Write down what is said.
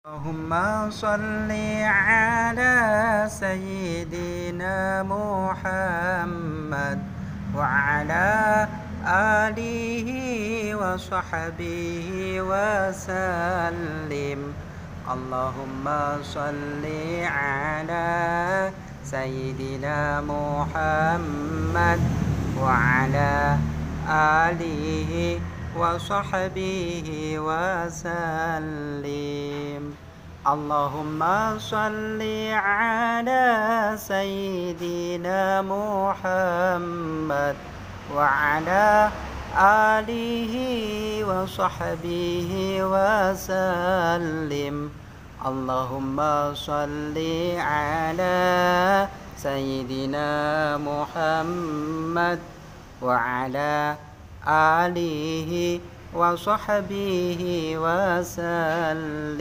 اللهم صل على سيدنا محمد وعلى آله وصحبه وسلم. اللهم صل على سيدنا محمد وعلى آله وصحبه وسلم. اللهم صل على سيدنا محمد وعلى آله وصحبه وسلم. اللهم صل على سيدنا محمد وعلى آله وصحبه وسلم.